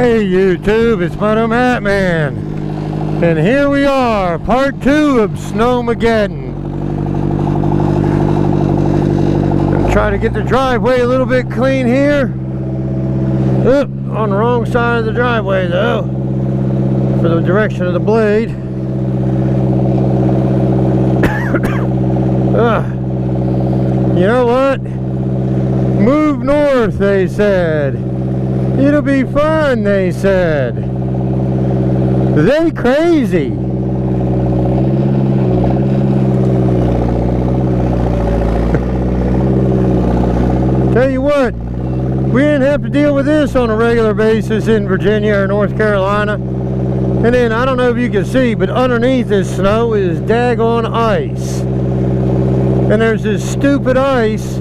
Hey YouTube, it's motomattman, and here we are, part 2 of Snowmageddon. I'm trying to get the driveway a little bit clean here. Oop, on the wrong side of the driveway though, for the direction of the blade. You know what? Move north, they said. It'll be fun, they said. They crazy. Tell you what, we didn't have to deal with this on a regular basis in Virginia or North Carolina. And then, I don't know if you can see, but underneath this snow is daggone ice. And there's this stupid ice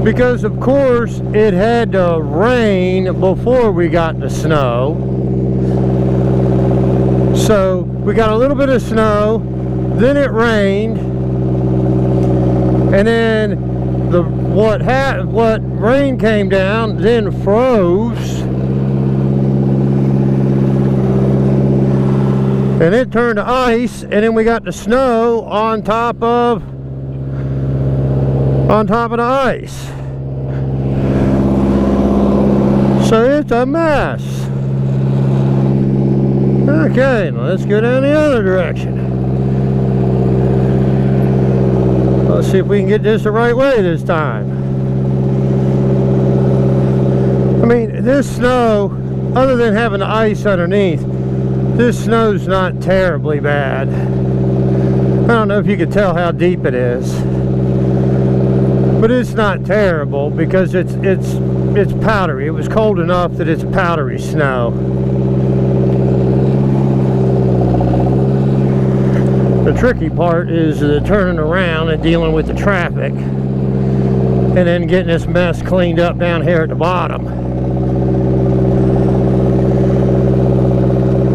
because, of course, it had to rain before we got the snow. So we got a little bit of snow, then it rained, and then what rain came down then froze, and it turned to ice, and then we got the snow on top of the ice. So it's a mess. Okay, let's go down the other direction. Let's see if we can get this the right way this time. I mean, this snow, other than having the ice underneath, this snow's not terribly bad. I don't know if you can tell how deep it is, but it's not terrible because it's powdery. It was cold enough that it's powdery snow. The tricky part is the turning around and dealing with the traffic, and then getting this mess cleaned up down here at the bottom.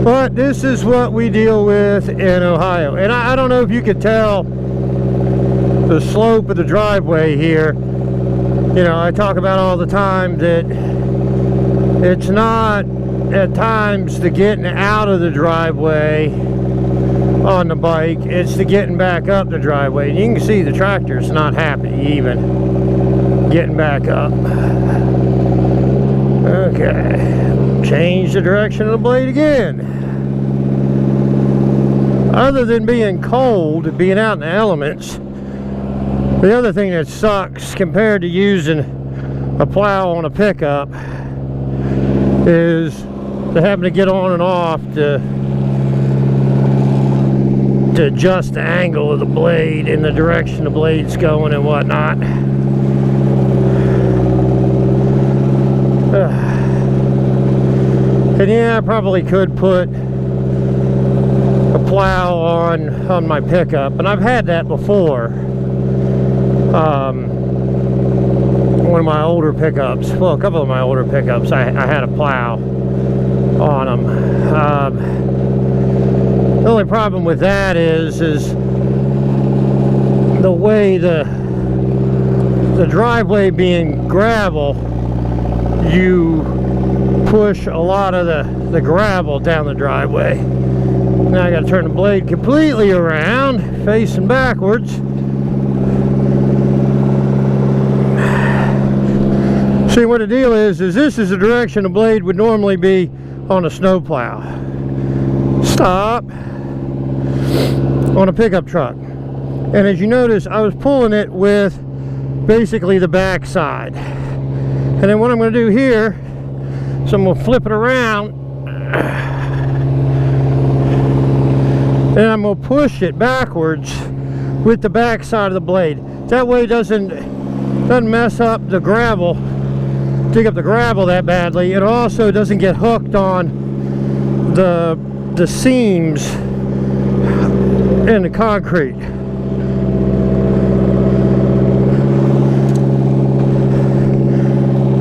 But this is what we deal with in Ohio. And I don't know if you could tell the slope of the driveway here. You know, I talk about all the time that it's not at times the getting out of the driveway on the bike, it's the getting back up the driveway. And you can see the tractor's not happy even getting back up. Okay, change the direction of the blade again. Other than being cold, being out in the elements, the other thing that sucks compared to using a plow on a pickup is to having to get on and off to adjust the angle of the blade in the direction the blade's going and whatnot. And yeah, I probably could put a plow on my pickup, and I've had that before. One of my older pickups, well, a couple of my older pickups, I had a plow on them. The only problem with that is the way the driveway being gravel, you push a lot of the gravel down the driveway. Now I got to turn the blade completely around, facing backwards. See, what the deal is this is the direction the blade would normally be on a snowplow. Stop. On a pickup truck. And as you notice, I was pulling it with basically the back side. And then what I'm going to do here, so I'm going to flip it around, and I'm going to push it backwards with the back side of the blade. That way it doesn't mess up the gravel, dig up the gravel that badly. It also doesn't get hooked on the seams in the concrete.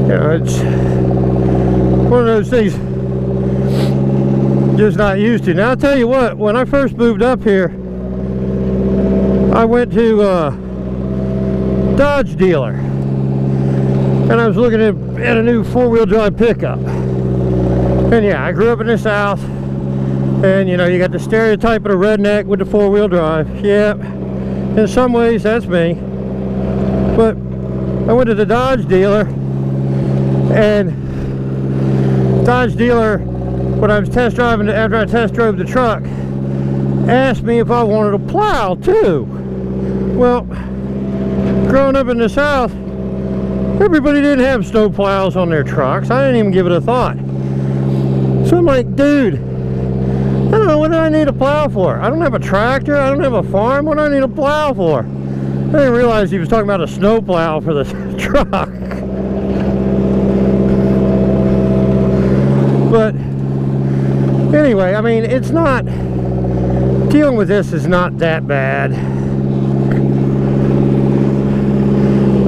You know, it's one of those things just not used to. Now I'll tell you what, when I first moved up here, I went to a Dodge dealer, and I was looking at a new four-wheel drive pickup. And yeah, I grew up in the South, and you know, you got the stereotype of the redneck with the four-wheel drive. Yeah, in some ways that's me. But I went to the Dodge dealer, and Dodge dealer, when I was test driving, after I test drove the truck, asked me if I wanted to plow too. Well, growing up in the South, everybody didn't have snow plows on their trucks. I didn't even give it a thought. So I'm like, dude, I don't know, what do I need a plow for? I don't have a tractor, I don't have a farm, what do I need a plow for? I didn't realize he was talking about a snow plow for the truck. But anyway, I mean, it's not, dealing with this is not that bad.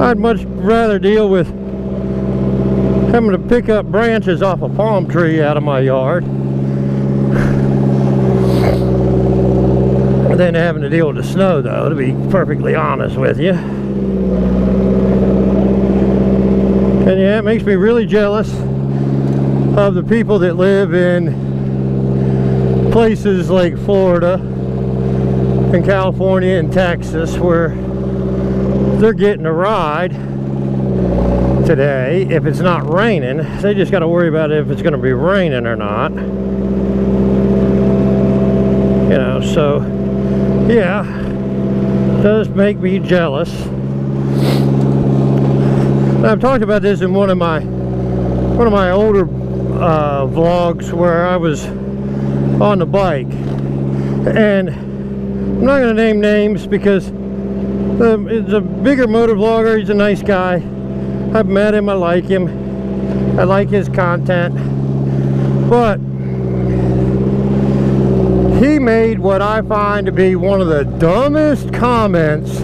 I'd much rather deal with having to pick up branches off a palm tree out of my yard than having to deal with the snow, though, to be perfectly honest with you. And yeah, it makes me really jealous of the people that live in places like Florida and California and Texas, where they're getting a ride today. If it's not raining, they just got to worry about if it's going to be raining or not. You know, so yeah, it does make me jealous. And I've talked about this in one of my older vlogs where I was on the bike, and I'm not going to name names because it's a bigger motovlogger. He's a nice guy. I've met him, I like him, I like his content, but he made what I find to be one of the dumbest comments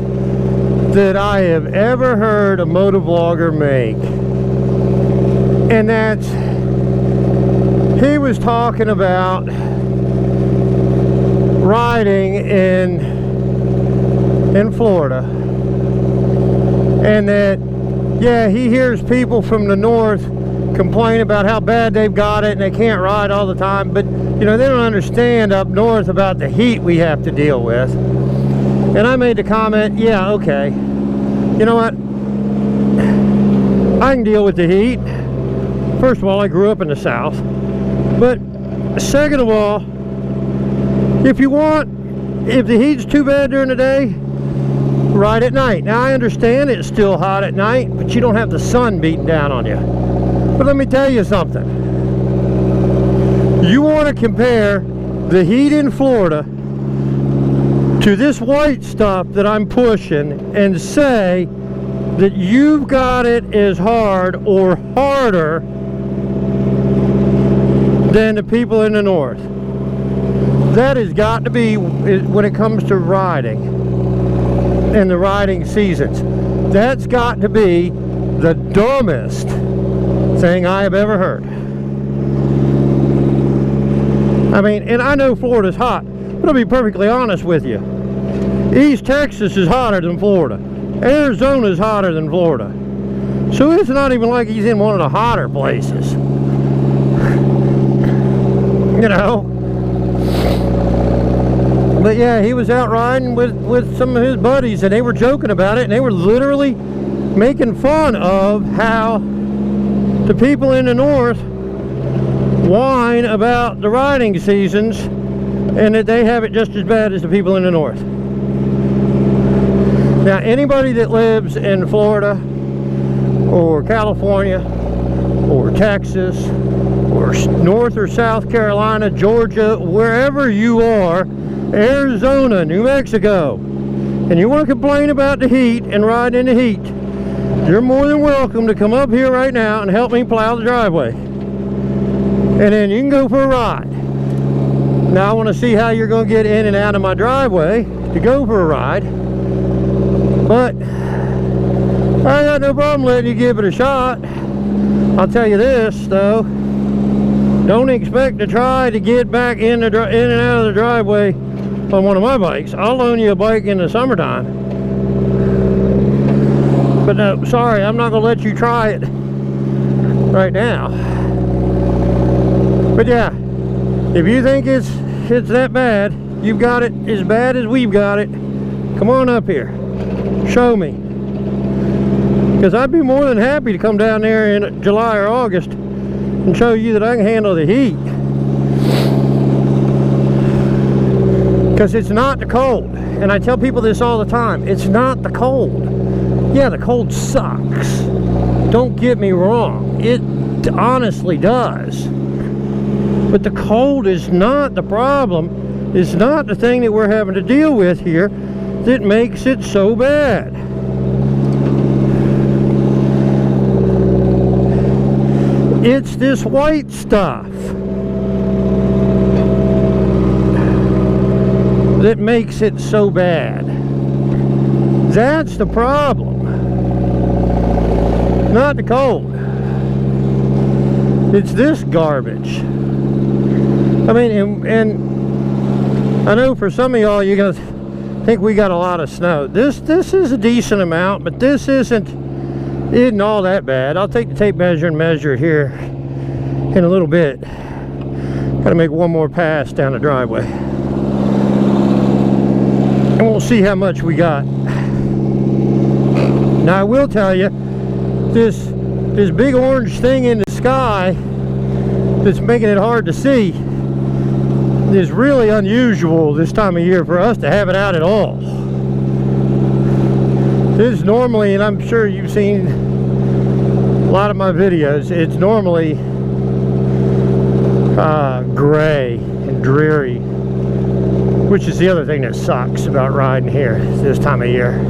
that I have ever heard a motovlogger make. And that's, he was talking about riding in Florida, and that, yeah, he hears people from the north complain about how bad they've got it and they can't ride all the time, but you know, they don't understand up north about the heat we have to deal with. And I made the comment, yeah, okay, you know what, I can deal with the heat. First of all, I grew up in the South, but second of all, if the heat's too bad during the day, ride at night. Now I understand it's still hot at night, but you don't have the sun beating down on you. But let me tell you something. You want to compare the heat in Florida to this white stuff that I'm pushing and say that you've got it as hard or harder than the people in the north. That has got to be, when it comes to riding and the riding seasons, that's got to be the dumbest thing I have ever heard. I mean, and I know Florida's hot, but I'll be perfectly honest with you. East Texas is hotter than Florida. Arizona is hotter than Florida. So it's not even like he's in one of the hotter places. You know? But yeah, he was out riding with some of his buddies, and they were joking about it, and they were literally making fun of how the people in the north whine about the riding seasons and that they have it just as bad as the people in the north. Now, anybody that lives in Florida or California or Texas or North or South Carolina, Georgia, wherever you are, Arizona, New Mexico, and you want to complain about the heat and ride in the heat, you're more than welcome to come up here right now and help me plow the driveway. And then you can go for a ride. Now I want to see how you're going to get in and out of my driveway to go for a ride. But I got no problem letting you give it a shot. I'll tell you this though, don't expect to try to get back in and out of the driveway on one of my bikes. I'll loan you a bike in the summertime. But no, sorry, I'm not going to let you try it right now. But yeah, if you think it's that bad, you've got it as bad as we've got it, come on up here. Show me. Because I'd be more than happy to come down there in July or August and show you that I can handle the heat. Because it's not the cold. And I tell people this all the time. It's not the cold. Yeah, the cold sucks. Don't get me wrong. It honestly does. But the cold is not the problem. It's not the thing that we're having to deal with here that makes it so bad. It's this white stuff that makes it so bad. That's the problem. Not the cold. It's this garbage. I mean, and I know for some of y'all, you're gonna think we got a lot of snow. This is a decent amount, but this isn't all that bad. I'll take the tape measure and measure here in a little bit. Got to make one more pass down the driveway, and we'll see how much we got. Now I will tell you, this big orange thing in the sky that's making it hard to see is really unusual this time of year for us to have it out at all. This is normally, and I'm sure you've seen a lot of my videos, it's normally gray and dreary, which is the other thing that sucks about riding here this time of year.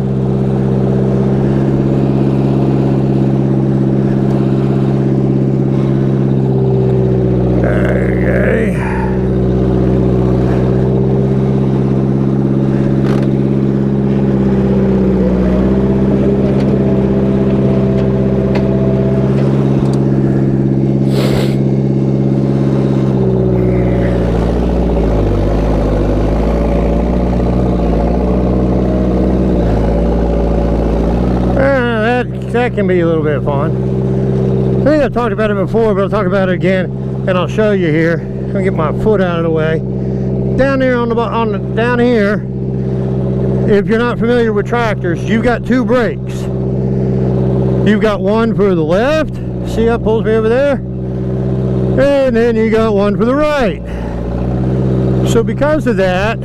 That can be a little bit fun. I think I've talked about it before, but I'll talk about it again, and I'll show you here. I'm gonna get my foot out of the way. Down there down here, if you're not familiar with tractors, you've got two brakes. You've got one for the left. See how it pulls me over there? And then you got one for the right. So because of that,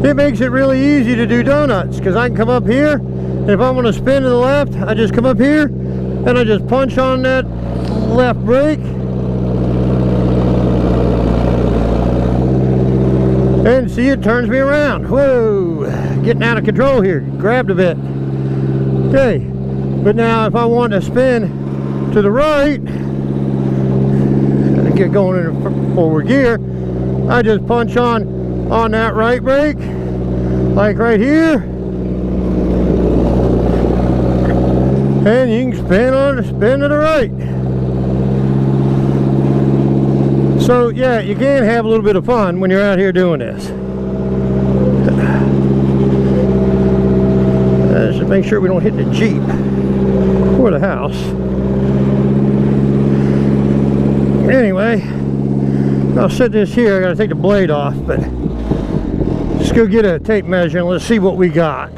it makes it really easy to do donuts, because I can come up here. If I want to spin to the left, I just come up here and I just punch on that left brake, and see, it turns me around. Whoa, getting out of control here, grabbed a bit. Okay, but now if I want to spin to the right and get going in forward gear, I just punch on that right brake, like right here. And you can spin to the right. So yeah, you can have a little bit of fun when you're out here doing this. Just make sure we don't hit the Jeep or the house. Anyway, I'll set this here. I gotta take the blade off, but let's go get a tape measure and let's see what we got.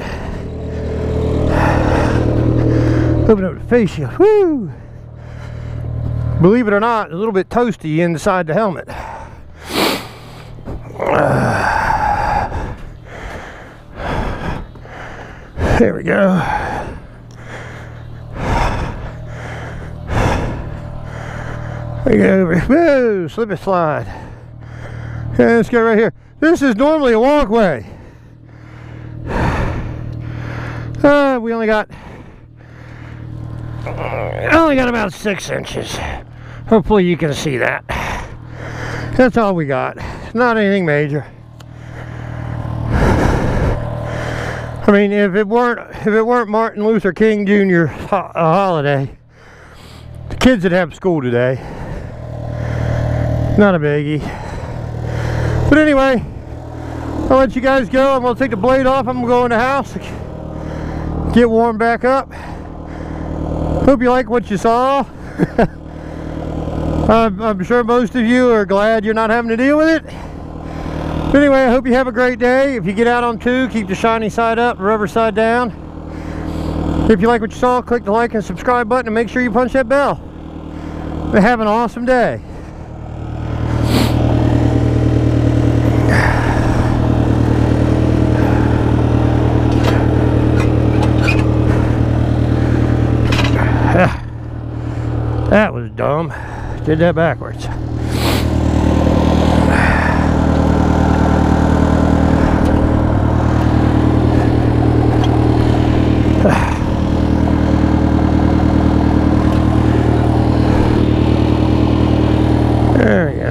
Open up the face shield. Woo! Believe it or not, a little bit toasty inside the helmet. There we go. We go over. Whoa! Slip and slide. Okay, let's go right here. This is normally a walkway. We only got about 6 inches. Hopefully you can see that. That's all we got. Not anything major. I mean, if it weren't Martin Luther King Jr. holiday, the kids would have school today. Not a biggie. But anyway, I'll let you guys go. I'm gonna take the blade off. I'm gonna go in the house, get warmed back up. Hope you like what you saw. I'm sure most of you are glad you're not having to deal with it. But anyway, I hope you have a great day. If you get out on 2, keep the shiny side up, rubber side down. If you like what you saw, click the like and subscribe button and make sure you punch that bell. And have an awesome day. That was dumb. Did that backwards. There we go.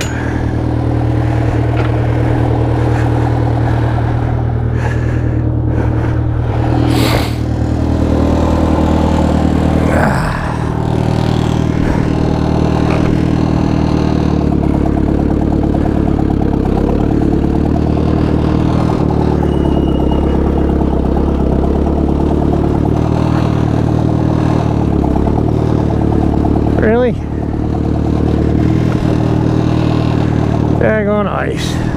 Really? Daggone ice.